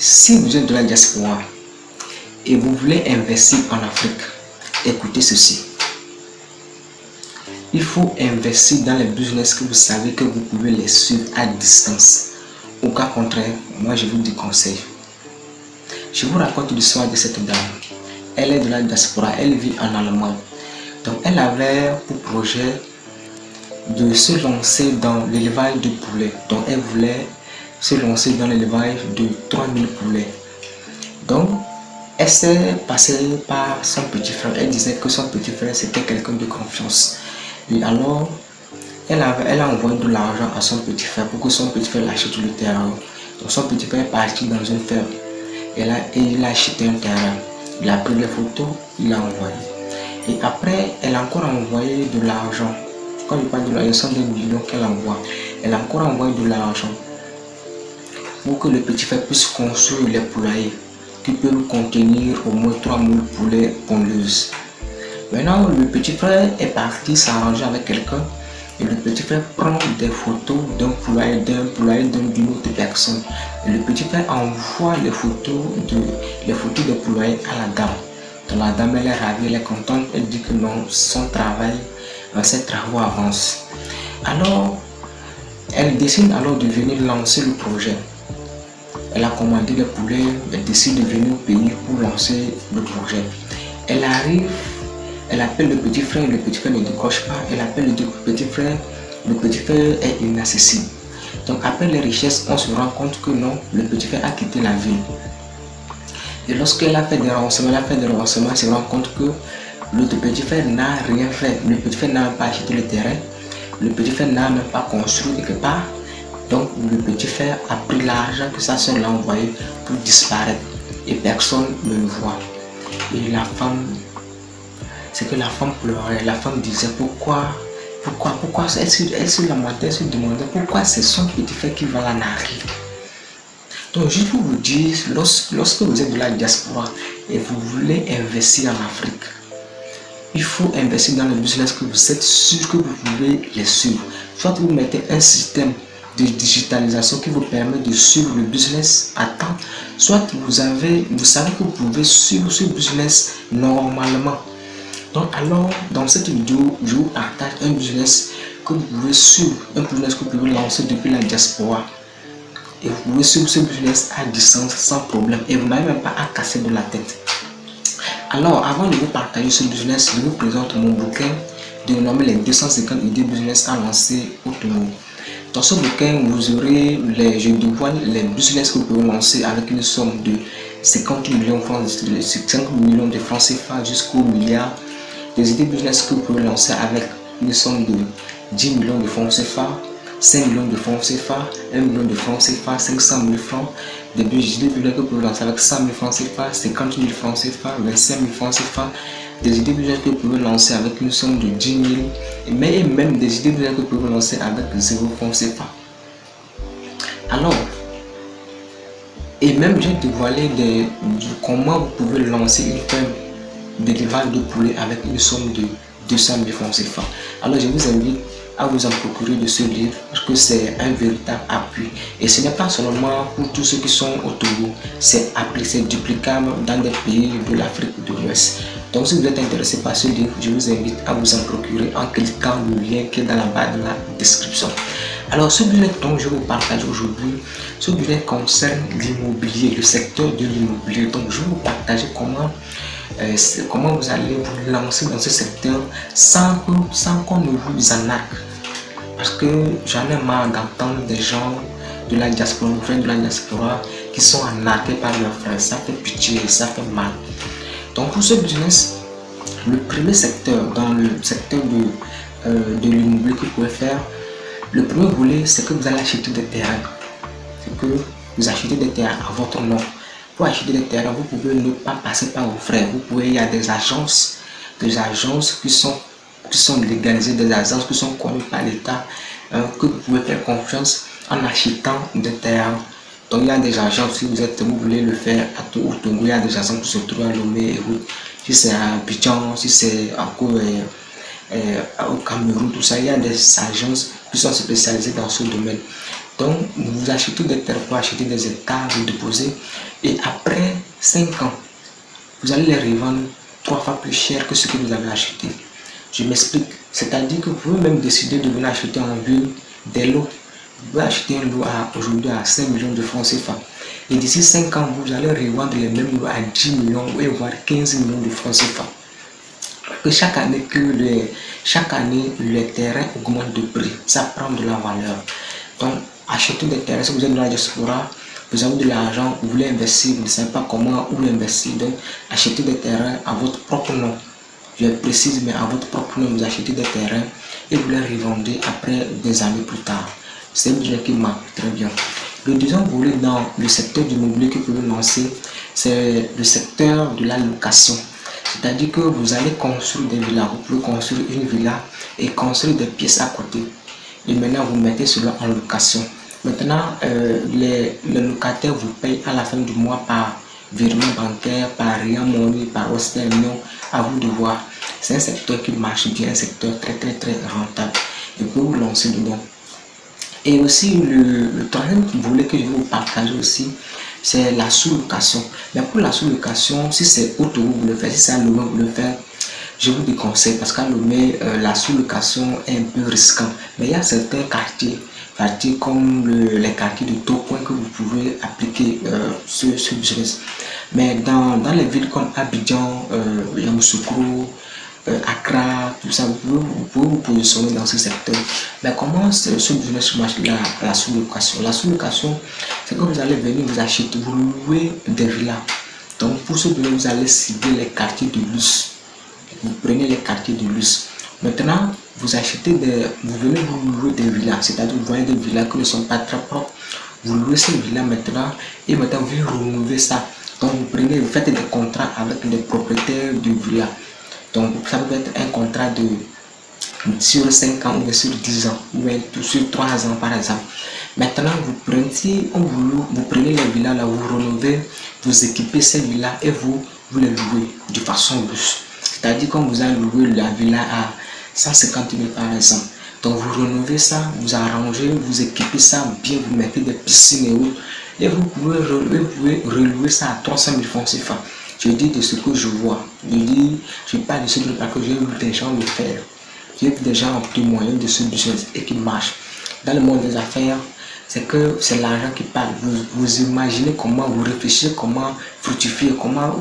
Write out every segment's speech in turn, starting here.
Si vous êtes de la diaspora et vous voulez investir en Afrique, écoutez ceci. Il faut investir dans les business que vous savez que vous pouvez les suivre à distance. Au cas contraire, moi je vous déconseille. Je vous raconte l'histoire de cette dame. Elle est de la diaspora, elle vit en Allemagne. Donc elle avait pour projet de se lancer dans l'élevage de poulets. Donc elle voulait se lancer dans l'élevage de 3000 poulets. Donc elle s'est passée par son petit frère. Elle disait que son petit frère c'était quelqu'un de confiance. Et alors elle a envoyé de l'argent à son petit frère pour que son petit frère achète le terrain. Donc son petit frère est parti dans une ferme. Et il a acheté un terrain. Il a pris les photos, il l'a envoyé. Et après, elle a encore envoyé de l'argent. Quand je parle de l'argent, ce sont des millions qu'elle envoie. Elle a encore envoyé de l'argent pour que le petit frère puisse construire les poulaillers qui peuvent contenir au moins 3000 poulets pondeuses. Maintenant, le petit frère est parti s'arranger avec quelqu'un. Et le petit frère prend des photos d'un poulailler, d'une autre personne. Et le petit frère envoie les photos des poulaillers à la dame. Donc la dame elle est ravie, elle est contente, elle dit que non, son travail, ses travaux avancent. Alors, elle décide alors de venir lancer le projet. Elle a commandé les poulets, elle décide de venir au pays pour lancer le projet. Elle arrive. Elle appelle le petit frère ne décroche pas. Elle appelle le petit frère est inaccessible. Donc après les richesses, on se rend compte que non, le petit frère a quitté la ville. Et lorsqu'elle a fait des renseignements, elle se rend compte que le petit frère n'a rien fait. Le petit frère n'a pas acheté le terrain. Le petit frère n'a même pas construit quelque part. Donc le petit frère a pris l'argent que sa soeur l'a envoyé pour disparaître. Et personne ne le voit. Et la femme... C'est que la femme pleurait, la femme disait pourquoi elle se lamentait, elle se demandait pourquoi c'est son petit frère qui va la narrer. Donc juste pour vous dire, lorsque vous êtes de la diaspora et vous voulez investir en Afrique, il faut investir dans le business que vous êtes sûr que vous pouvez les suivre. Soit vous mettez un système de digitalisation qui vous permet de suivre le business à temps, soit vous savez que vous pouvez suivre ce business normalement. Donc alors, dans cette vidéo, je vous partage un business que vous pouvez suivre, un business que vous pouvez lancer depuis la diaspora. Et vous pouvez suivre ce business à distance sans problème et vous n'avez même pas à casser de la tête. Alors, avant de vous partager ce business, je vous présente mon bouquin dénommé les 250 idées business à lancer au Togo. Dans ce bouquin, vous aurez je dévoile les business que vous pouvez lancer avec une somme de 50 millions de francs CFA jusqu'au milliard. Des idées business que vous pouvez lancer avec une somme de 10 millions de francs CFA, 5 millions de francs CFA, 1 million de francs CFA, 500 000 francs. Des idées business que vous pouvez lancer avec 100 000 francs CFA, 50 000 francs CFA, 25 000 francs CFA. Des idées business que vous pouvez lancer avec une somme de 10 000, et même des idées business que vous pouvez lancer avec 0 francs CFA. Alors, et même j'ai dévoilé comment vous pouvez lancer une ferme d'élevage de poulet avec une somme de 200 000 francs CFA. Alors je vous invite à vous en procurer de ce livre parce que c'est un véritable appui. Et ce n'est pas seulement pour tous ceux qui sont au Togo, c'est duplicable dans des pays de l'Afrique de l'Ouest. Donc si vous êtes intéressé par ce livre, je vous invite à vous en procurer en cliquant le lien qui est dans la barre de la description. Alors ce business dont je vous partage aujourd'hui, ce business concerne l'immobilier, le secteur de l'immobilier. Donc je vais vous partager comment vous allez vous lancer dans ce secteur sans qu'on ne vous en arnaque. Parce que j'en ai marre d'entendre des gens de la diaspora, qui sont arnaqués par leurs frères. Ça fait pitié, ça fait mal. Donc pour ce business, le premier secteur, dans le secteur de l'immobilier que vous pouvez faire, le premier volet, c'est que vous allez acheter des terrains. C'est que vous achetez des terrains à votre nom. Pour acheter des terrains, vous pouvez ne pas passer par vos frères. Il y a des agences qui sont légalisées, des agences qui sont connues par l'État, que vous pouvez faire confiance en achetant des terrains. Donc il y a des agences, si vous voulez le faire au Togo, il y a des agences qui se trouvent à Lomé, si c'est à Abidjan, si c'est au Cameroun, tout ça, il y a des agences qui sont spécialisées dans ce domaine. Donc, vous achetez des terres pour acheter des hectares, vous déposez, et après 5 ans, vous allez les revendre 3 fois plus cher que ce que vous avez acheté. Je m'explique, c'est-à-dire que vous pouvez même décider de venir acheter en ville des lots. Vous pouvez acheter un lot aujourd'hui à 5 millions de francs CFA. Et d'ici 5 ans, vous allez revendre les mêmes lots à 10 millions ou voire 15 millions de francs CFA. Que chaque année les terrains augmentent de prix, ça prend de la valeur. Donc, achetez des terrains. Si vous êtes dans la diaspora, vous avez de l'argent, vous voulez investir, vous ne savez pas comment où investir. Donc, achetez des terrains à votre propre nom. Je précise, mais à votre propre nom, vous achetez des terrains et vous les revendez après des années plus tard. C'est un budget qui marque très bien. Le deuxième volet dans le secteur du immobilier que vous pouvez lancer, c'est le secteur de la location. C'est-à-dire que vous allez construire des villas. Vous pouvez construire une villa et construire des pièces à côté. Et maintenant, vous mettez cela en location. Maintenant, les locataires vous payent à la fin du mois par virement bancaire, par Ria Money, par Western Union. À vous de voir. C'est un secteur qui marche bien, un secteur très rentable. Et vous pouvez vous lancer dedans. Et aussi, le troisième volet que je vais vous partager aussi, c'est la sous-location. Mais pour la sous-location, si c'est auto vous le faites, si c'est à Lomé vous le faites, je vous déconseille parce qu'à Lomé, la sous-location est un peu risquant. Mais il y a certains quartiers comme les quartiers de Topoint que vous pouvez appliquer ce business. Mais dans les villes comme Abidjan, Yamoussoukro, Accra, tout ça, vous pouvez vous positionner dans ce secteur. Mais comment ce business marche la sous-location? La sous-location, c'est que vous allez venir, vous acheter, vous louez des villas. Donc pour ce business, vous allez cibler les quartiers de luxe. Vous prenez les quartiers de luxe. Maintenant, vous achetez vous venez vous louer des villas, c'est-à-dire vous voyez des villas qui ne sont pas très propres. Vous louez ces villas maintenant et maintenant vous renouvelez ça. Donc vous faites des contrats avec les propriétaires de villas. Donc ça peut être un contrat sur 5 ans ou sur 10 ans ou sur 3 ans par exemple. Maintenant vous prenez les villas là, vous renouvelez, vous équipez ces villas et vous les louez de façon luxe. C'est-à-dire quand vous avez loué la villa à 150 000 par exemple. Donc vous renouvelez ça, vous arrangez, vous équipez ça bien, vous mettez des piscines et autres. Et vous pouvez relouer ça à 300 000 francs CFA. Je dis de ce que je vois. Je parle de ce que j'ai vu des gens le faire. J'ai vu des gens obtenir moyen de ce business et qui marche. Dans le monde des affaires, c'est que c'est l'argent qui parle. Vous imaginez comment vous réfléchissez, comment fructifier, comment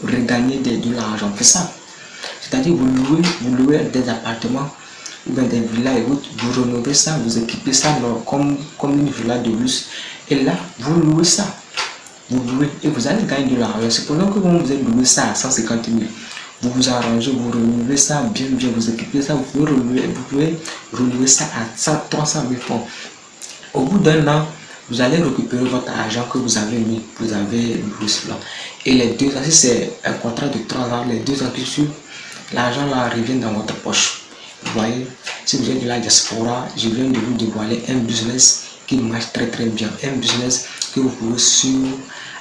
regagner de l'argent. C'est ça. C'est-à-dire vous louez des appartements ou bien des villas et autres, vous rénovez ça, vous équipez ça comme une villa de luxe. Et là, vous louez ça. Vous louez et vous allez gagner de l'argent. C'est pendant que vous avez loué ça à 150 000. Vous vous arrangez, vous renouvelez ça bien, vous équipez ça, vous pouvez renouveler ça à 300 000 francs. Au bout d'un an, vous allez récupérer votre argent que vous avez mis, vous avez loué cela. Et les 2 ans, si c'est un contrat de 3 ans, les 2 ans qui suivent, l'argent là revient dans votre poche. Vous voyez, si vous êtes de la diaspora, je viens de vous dévoiler un business qui marche très bien. Un business que vous pouvez suivre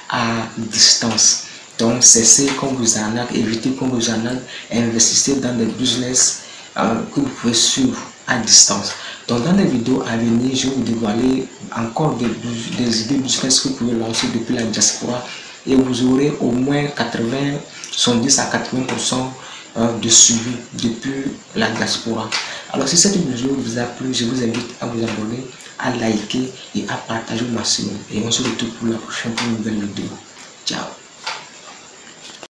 à distance. Donc, cessez qu'on vous arnaque, évitez qu'on vous arnaque, investissez dans des business que vous pouvez suivre à distance. Donc, dans les vidéos à venir, je vais vous dévoiler encore des idées de business que vous pouvez lancer depuis la diaspora et vous aurez au moins 70 à 80% de suivi depuis la diaspora. Alors, si cette vidéo vous a plu, je vous invite à vous abonner, à liker et à partager au maximum. Et on se retrouve pour la prochaine nouvelle vidéo. Ciao.